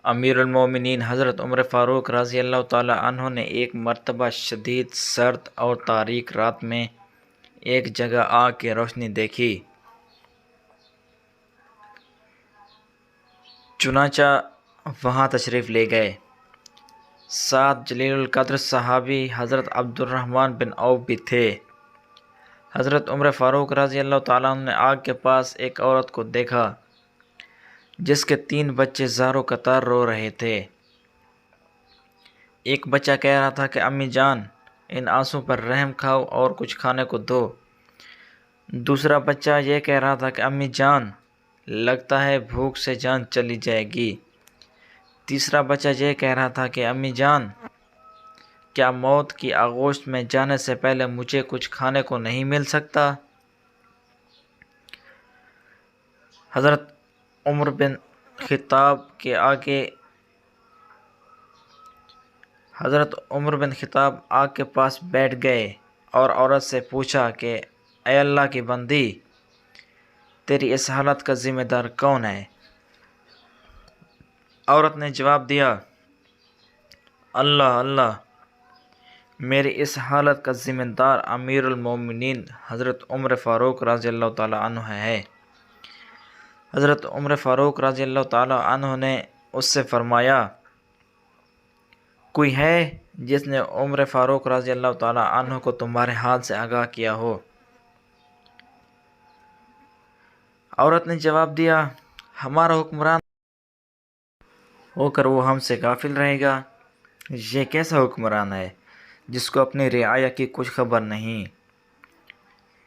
امیر المومنین حضرت عمر فاروق رضی اللہ تعالی عنہ نے ایک مرتبہ شدید سرد اور تاریک رات میں ایک جگہ آگ کی روشنی دیکھی۔ چنانچہ وہاں تشریف لے گئے۔ ساتھ جلیل القدر صحابی حضرت عبد الرحمن بن عوف بھی تھے۔ حضرت عمر فاروق رضی اللہ تعالیٰ عنہ نے آگ کے پاس ایک عورت کو دیکھا جس کے 3 بچے زاروں قطار رو رہے تھے۔ ایک بچہ کہہ رہا تھا کہ امی جان، ان آنسوں پر رحم کھاؤ اور کچھ کھانے کو دو۔ دوسرا بچہ یہ کہہ رہا تھا کہ امی جان، لگتا ہے بھوک سے جان چلی جائے گی۔ تیسرا بچہ یہ کہہ رہا تھا کہ امی جان، کیا موت کی آغوش میں جانے سے پہلے مجھے کچھ کھانے کو نہیں مل سکتا؟ حضرت عمر بن خطاب آگ کے پاس بیٹھ گئے اور عورت سے پوچھا کہ اے اللہ کی بندی، تیری اس حالت کا ذمہ دار کون ہے؟ عورت نے جواب دیا، اللہ اللہ، میری اس حالت کا ذمہ دار امیر المومنین حضرت عمر فاروق رضی اللہ تعالی عنہ ہے۔ حضرت عمر فاروق رضی اللہ تعالی عنہ نے اس سے فرمایا، کوئی ہے جس نے عمر فاروق رضی اللہ تعالی عنہ کو تمہارے حال سے آگاہ کیا ہو؟ عورت نے جواب دیا، ہمارا حکمران ہو کر وہ ہم سے غافل رہے گا؟ یہ کیسا حکمران ہے جس کو اپنی رعایا کی کچھ خبر نہیں؟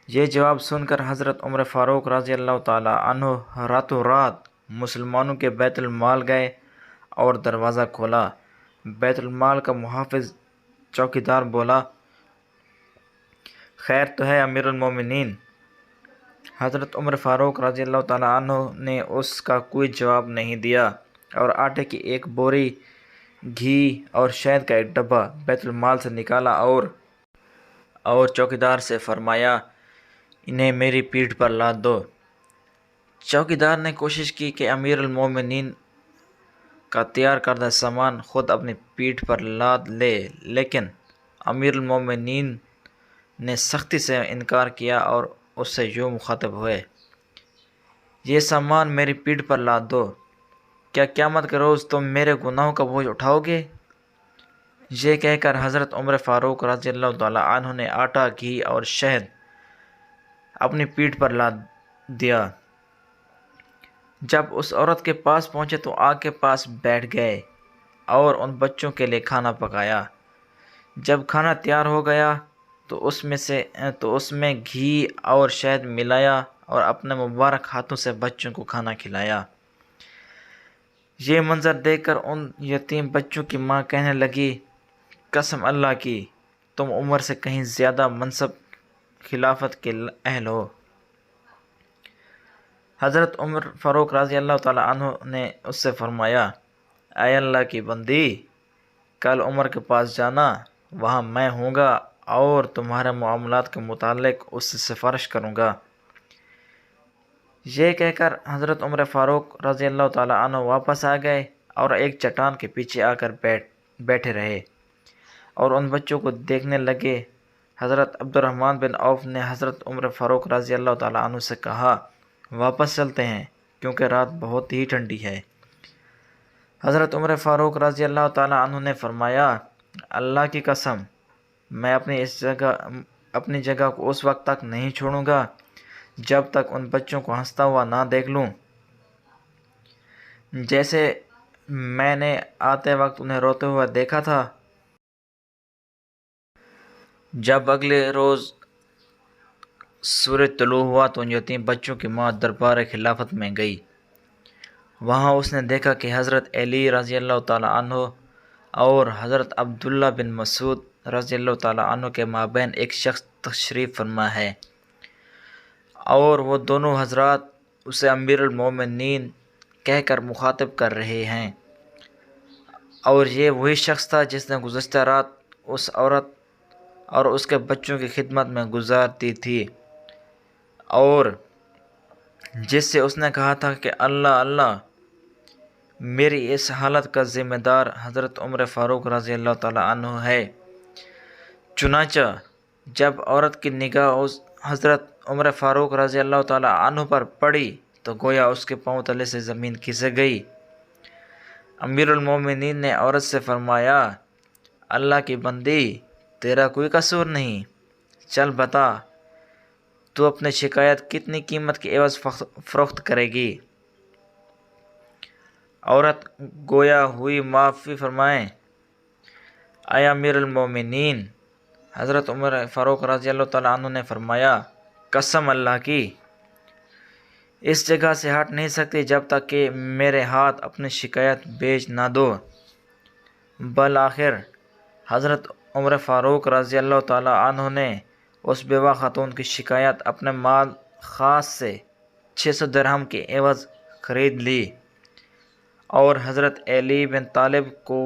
یہ جواب سن کر حضرت عمر فاروق رضی اللہ تعالی عنہ راتوں رات مسلمانوں کے بیت المال گئے اور دروازہ کھولا۔ بیت المال کا محافظ چوکیدار بولا، خیر تو ہے امیر المومنین؟ حضرت عمر فاروق رضی اللہ تعالی عنہ نے اس کا کوئی جواب نہیں دیا اور آٹے کی ایک بوری، گھی اور شہد کا ایک ڈبہ بیت المال سے نکالا اور چوکیدار سے فرمایا، انہیں میری پیٹھ پر لاد دو۔ چوکیدار نے کوشش کی کہ امیر المومنین کا تیار کردہ سامان خود اپنی پیٹھ پر لاد لے، لیکن امیر المومنین نے سختی سے انکار کیا اور اس سے یوں مخاطب ہوئے، یہ سامان میری پیٹھ پر لاد دو، کیا قیامت کے روز تم میرے گناہوں کا بوجھ اٹھاؤ گے؟ یہ کہہ کر حضرت عمر فاروق رضی اللہ تعالی عنہ نے آٹا، گھی اور شہد اپنی پیٹھ پر لاد دیا۔ جب اس عورت کے پاس پہنچے تو آگ کے پاس بیٹھ گئے اور ان بچوں کے لیے کھانا پکایا۔ جب کھانا تیار ہو گیا تو اس میں گھی اور شہد ملایا اور اپنے مبارک ہاتھوں سے بچوں کو کھانا کھلایا۔ یہ منظر دیکھ کر ان یتیم بچوں کی ماں کہنے لگی، قسم اللہ کی، تم عمر سے کہیں زیادہ منصب خلافت کے اہل ہو۔ حضرت عمر فاروق رضی اللہ تعالی عنہ نے اس سے فرمایا، اے اللہ کی بندی، کل عمر کے پاس جانا، وہاں میں ہوں گا اور تمہارے معاملات کے متعلق اس سے سفارش کروں گا۔ یہ کہہ کر حضرت عمر فاروق رضی اللہ تعالی عنہ واپس آ گئے اور ایک چٹان کے پیچھے آ کر بیٹھے رہے اور ان بچوں کو دیکھنے لگے۔ حضرت عبد الرحمن بن عوف نے حضرت عمر فاروق رضی اللہ تعالی عنہ سے کہا، واپس چلتے ہیں کیونکہ رات بہت ہی ٹھنڈی ہے۔ حضرت عمر فاروق رضی اللہ تعالی عنہ نے فرمایا، اللہ کی قسم، میں اپنی جگہ کو اس وقت تک نہیں چھوڑوں گا جب تک ان بچوں کو ہنستا ہوا نہ دیکھ لوں جیسے میں نے آتے وقت انہیں روتے ہوئے دیکھا تھا۔ جب اگلے روز سورج طلوع ہوا تو ان یتیم بچوں کی ماں دربار خلافت میں گئی۔ وہاں اس نے دیکھا کہ حضرت علی رضی اللہ تعالی عنہ اور حضرت عبداللہ بن مسعود رضی اللہ تعالی عنہ کے مابین ایک شخص تشریف فرما ہے اور وہ دونوں حضرات اسے امیر المومنین کہہ کر مخاطب کر رہے ہیں، اور یہ وہی شخص تھا جس نے گزشتہ رات اس عورت اور اس کے بچوں کی خدمت میں گزار دی تھی اور جس سے اس نے کہا تھا کہ اللہ اللہ، میری اس حالت کا ذمہ دار حضرت عمر فاروق رضی اللہ تعالیٰ عنہ ہے۔ چنانچہ جب عورت کی نگاہ اس حضرت عمر فاروق رضی اللہ تعالیٰ عنہ پر پڑی تو گویا اس کے پاؤں تلے سے زمین کھسک گئی۔ امیر المومنین نے عورت سے فرمایا، اللہ کی بندی، تیرا کوئی قصور نہیں، چل بتا تو اپنی شکایت کتنی قیمت کے عوض فروخت کرے گی؟ عورت گویا ہوئی معافی فرمائیں، اے امیر المومنین، حضرت عمر فاروق رضی اللہ تعالیٰ عنہ نے فرمایا، قسم اللہ کی، اس جگہ سے ہٹ نہیں سکتی جب تک کہ میرے ہاتھ اپنی شکایت بیچ نہ دو۔ بالآخر حضرت عمر فاروق رضی اللہ تعالیٰ عنہ نے اس بیوہ خاتون کی شکایت اپنے مال خاص سے 600 درہم کے عوض خرید لی اور حضرت علی بن طالب کو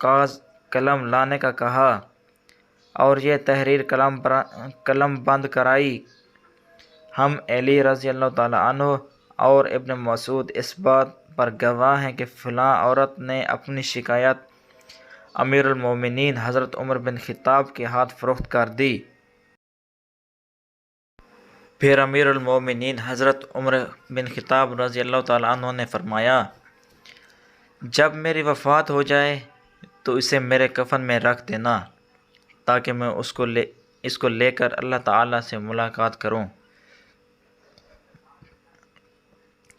کاغذ قلم لانے کا کہا اور یہ تحریر قلم بند کرائی۔ ہم علی رضی اللہ تعالیٰ عنہ اور ابن مسعود اس بات پر گواہ ہیں کہ فلاں عورت نے اپنی شکایت امیر المومنین حضرت عمر بن خطاب کے ہاتھ فروخت کر دی۔ پھر امیر المومنین حضرت عمر بن خطاب رضی اللہ تعالیٰ عنہ نے فرمایا، جب میری وفات ہو جائے تو اسے میرے کفن میں رکھ دینا تاکہ میں اس کو لے کر اللہ تعالیٰ سے ملاقات کروں۔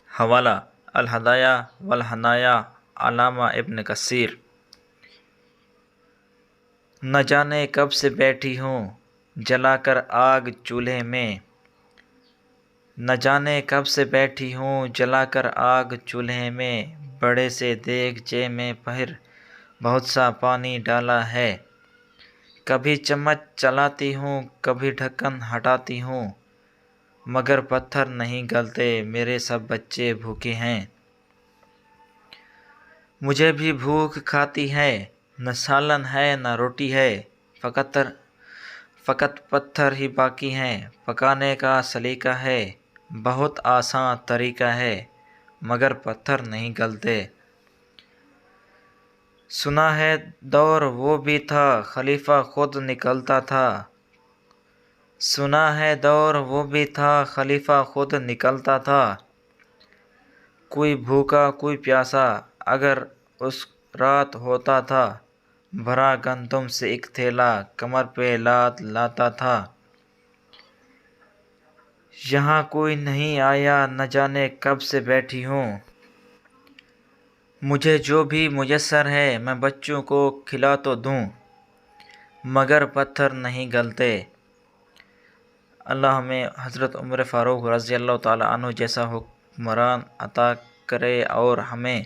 حوالہ الہدایہ والحنایا علامہ ابن کثیر۔ نہ جانے کب سے بیٹھی ہوں جلا کر آگ چولہے میں، نہ جانے کب سے بیٹھی ہوں جلا کر آگ چولہے میں، بڑے سے دیگچے میں پھر بہت سا پانی ڈالا ہے، کبھی چمچ چلاتی ہوں کبھی ڈھکن ہٹاتی ہوں، مگر پتھر نہیں گلتے، میرے سب بچے بھوکے ہیں، مجھے بھی بھوک کھاتی ہے، نہ سالن ہے نہ روٹی ہے، فقط پتھر ہی باقی ہیں، پکانے کا سلیقہ ہے، بہت آسان طریقہ ہے، مگر پتھر نہیں گلتے۔ سنا ہے دور وہ بھی تھا خلیفہ خود نکلتا تھا، سنا ہے دور وہ بھی تھا خلیفہ خود نکلتا تھا، کوئی بھوکا کوئی پیاسا اگر اس رات ہوتا تھا، بھرا گندم سے ایک تھیلا کمر پہ لاد لاتا تھا، یہاں کوئی نہیں آیا نہ جانے کب سے بیٹھی ہوں، مجھے جو بھی میسر ہے میں بچوں کو کھلا تو دوں، مگر پتھر نہیں گلتے۔ اللہ ہمیں حضرت عمر فاروق رضی اللہ تعالیٰ عنہ جیسا حکمران عطا کرے اور ہمیں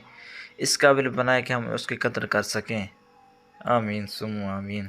اس قابل بنائے کہ ہم اس کی قدر کر سکیں۔ آمین ثم آمین۔